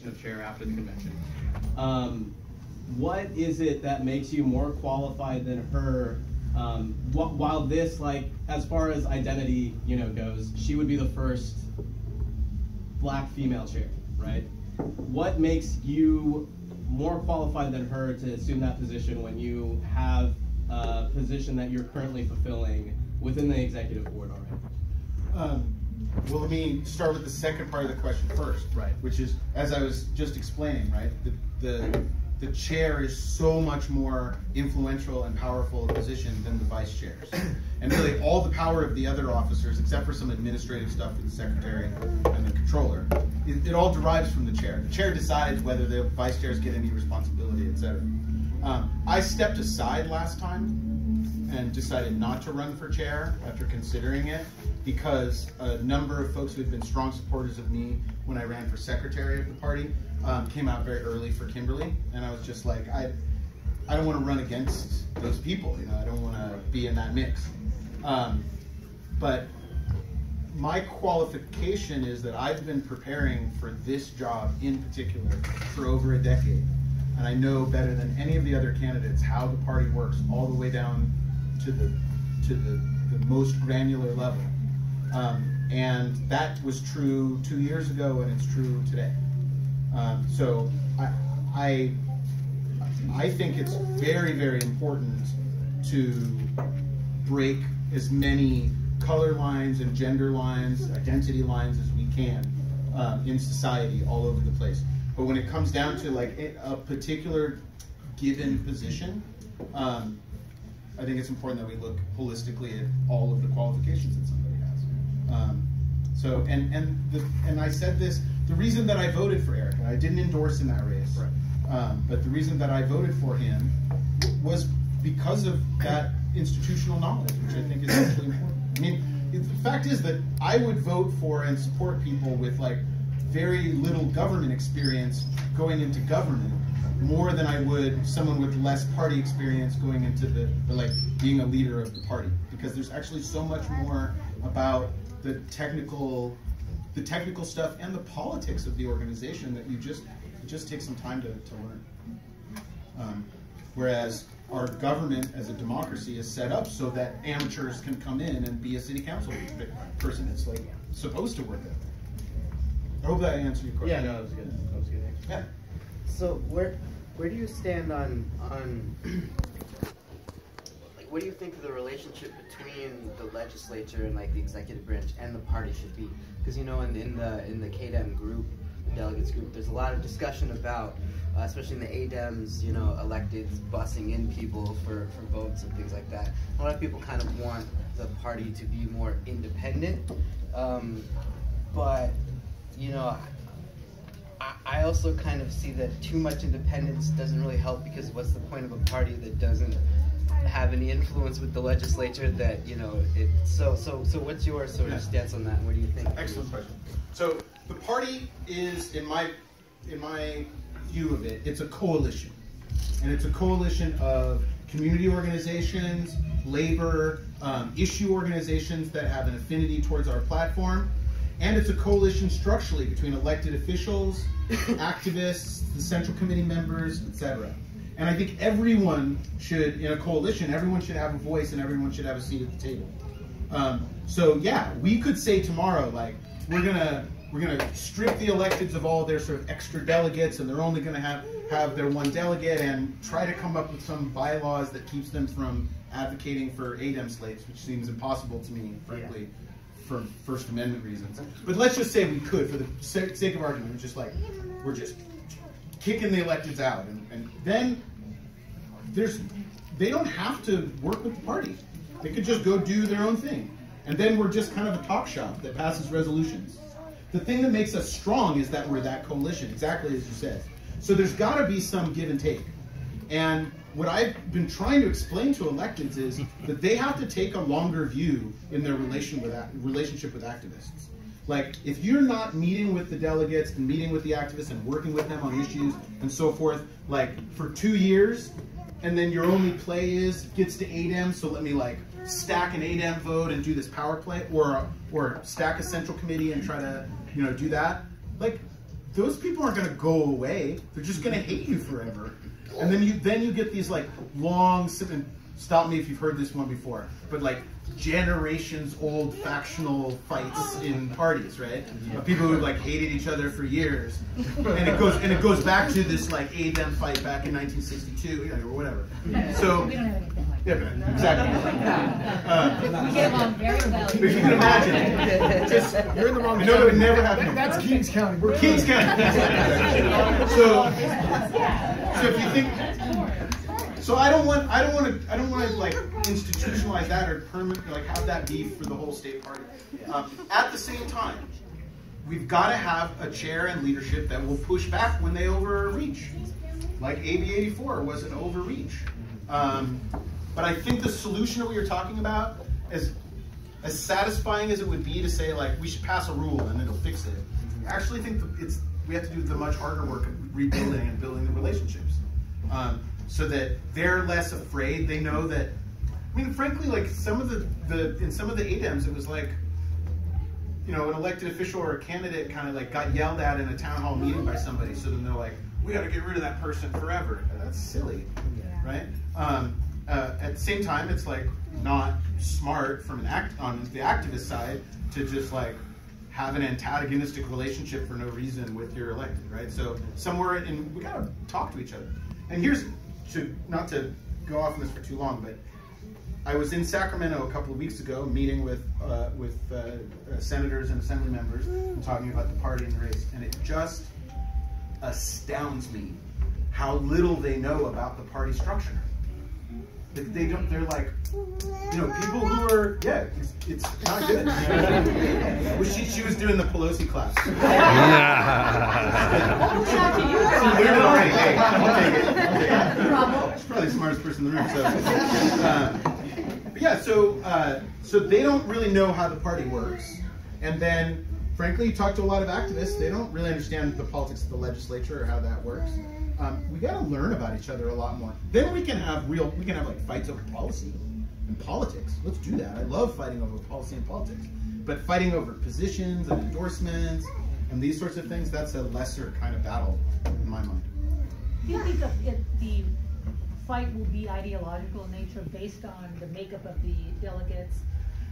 position of chair after the convention. What is it that makes you more qualified than her? While this, like, as far as identity, you know, goes, she would be the first black female chair, right? What makes you more qualified than her to assume that position when you have a position that you're currently fulfilling within the executive board already? Well, let me start with the second part of the question first, right? Which is, as I was just explaining, right? The chair is so much more influential and powerful a position than the vice chairs. And really all the power of the other officers, except for some administrative stuff with the secretary and the controller, it all derives from the chair. The chair decides whether the vice chairs get any responsibility, etc. I stepped aside last time and decided not to run for chair after considering it, because a number of folks who had been strong supporters of me when I ran for secretary of the party came out very early for Kimberly, and I was just like, I don't want to run against those people, you know, I don't want to be in that mix. But my qualification is that I've been preparing for this job in particular for over a decade, and I know better than any of the other candidates how the party works all the way down to the most granular level. And that was true 2 years ago, and it's true today. So I think it's very, very important to break as many color lines and gender lines, identity lines as we can in society all over the place. But when it comes down to like a particular given position, I think it's important that we look holistically at all of the qualifications that somebody has. And I said this, the reason that I voted for Eric, and I didn't endorse in that race, right. But the reason that I voted for him was because of that institutional knowledge, which I think is actually important. I mean, the fact is that I would vote for and support people with like very little government experience going into government more than I would someone with less party experience going into the like being a leader of the party, because there's actually so much more about the technical stuff and the politics of the organization that it just takes some time to learn. Whereas our government as a democracy is set up so that amateurs can come in and be a city council person. It's like supposed to work that way. I hope that answered your question. Yeah, no, that was good. That was good. Yeah. So where do you stand on like, what do you think the relationship between the legislature and like the executive branch and the party should be? Because, you know, in the CADEM group, the delegates group, there's a lot of discussion about, especially in the ADEMs, you know, electeds bussing in people for votes and things like that. A lot of people kind of want the party to be more independent, but, you know, I also kind of see that too much independence doesn't really help, because what's the point of a party that doesn't have any influence with the legislature? That, you know, so what's your sort of stance on that? What do you think? Excellent question. So the party is, in my view of it, it's a coalition, and it's a coalition of community organizations, labor, issue organizations that have an affinity towards our platform. And it's a coalition structurally between elected officials, activists, the central committee members, etc. And I think everyone should, in a coalition, everyone should have a voice and everyone should have a seat at the table. So yeah, we could say tomorrow, like, we're gonna strip the electeds of all their sort of extra delegates, and they're only gonna have their one delegate, and try to come up with some bylaws that keeps them from advocating for ADEM slates, which seems impossible to me, frankly. Yeah. For First Amendment reasons. But let's just say we could, for the sake of argument, we're just kicking the electeds out, and then they don't have to work with the party. They could just go do their own thing. And then we're just kind of a talk shop that passes resolutions. The thing that makes us strong is that we're that coalition, exactly as you said. So there's got to be some give and take. And what I've been trying to explain to electeds is that they have to take a longer view in their relationship with activists. Like, if you're not meeting with the delegates and meeting with the activists and working with them on issues and so forth, like, for 2 years, and then your only play is gets to ADEM, so let me like stack an ADEM vote and do this power play, or stack a central committee and try to, you know, do that. Like, those people aren't going to go away. They're just going to hate you forever. And then you get these like long, stop me if you've heard this one before, but like generations old factional fights in parties, right? Of people who like hated each other for years, and it goes back to this like ADEM fight back in 1962, or whatever. So we don't have anything like yeah, that. exactly. We get along very well. But you can imagine, just You're in the wrong. I know it would never happen. That's Kings County. We're Kings County. So if you think, so I don't want to like institutionalize that or like have that be for the whole state party. At the same time, we've got to have a chair and leadership that will push back when they overreach. Like AB 84 was an overreach. But I think the solution that we were talking about, as satisfying as it would be to say like we should pass a rule and it'll fix it, I actually think we have to do the much harder work of rebuilding and building the relationships, so that they're less afraid. They know that. I mean, frankly, like in some of the ADEMs, it was like, you know, an elected official or a candidate kind of like got yelled at in a town hall meeting by somebody, so then they're like, we got to get rid of that person forever. That's silly, right? At the same time, it's like not smart from on the activist side to just like have an antagonistic relationship for no reason with your elected, right? So somewhere we gotta talk to each other. And here's not to go off on this for too long, but I was in Sacramento a couple of weeks ago, meeting with senators and assembly members, and talking about the party and the race, and it just astounds me how little they know about the party structure. They don't. They're like, you know, people who are it's not good. Well, she was doing the Pelosi class. She learned it already. Hey, I'll take it. She's probably the smartest person in the room. So, but yeah. So they don't really know how the party works, and then frankly, you talk to a lot of activists. They don't really understand the politics of the legislature or how that works. We got to learn about each other a lot more. Then we can have like fights over policy and politics. Let's do that. I love fighting over policy and politics. But fighting over positions and endorsements and these sorts of things, that's a lesser kind of battle in my mind. Do you think the fight will be ideological in nature based on the makeup of the delegates?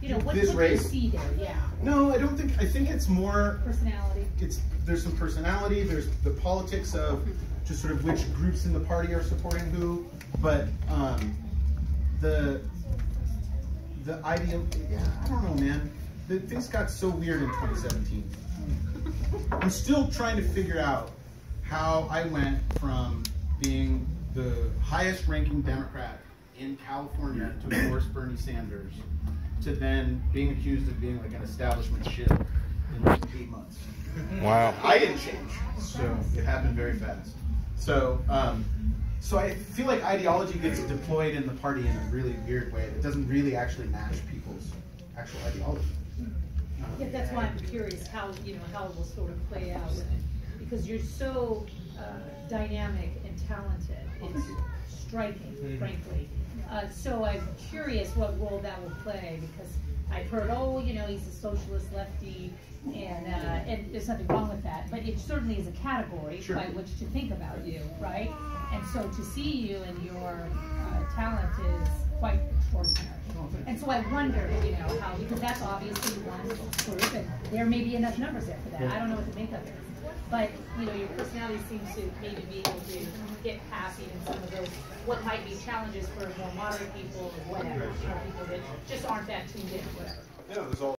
You know, what do you see there? Yeah. No, I don't think. I think it's more personality. There's some personality. There's the politics of just sort of which groups in the party are supporting who, but the idea. Yeah, I don't know, man. Things got so weird in 2017. I'm still trying to figure out how I went from being the highest-ranking Democrat in California to endorse Bernie Sanders, to then being accused of being like an establishment shit in like 8 months. Wow. I didn't change, so it happened very fast. So, so I feel like ideology gets deployed in the party in a really weird way that doesn't really actually match people's actual ideology. Yeah, that's why I'm curious how how it will sort of play out, because you're so dynamic and talented. It's striking, frankly. So I'm curious what role that will play, because I've heard, he's a socialist lefty, and there's nothing wrong with that, but it certainly is a category by which to think about you, right? And so to see you and your talent is quite extraordinary. And so I wonder, how, because that's obviously one group, and there may be enough numbers there for that. I don't know what the makeup is. But, your personality seems to maybe be able to get past even some of those, what might be challenges for more moderate people or whatever, people that just aren't that tuned in or whatever. Yeah, there's all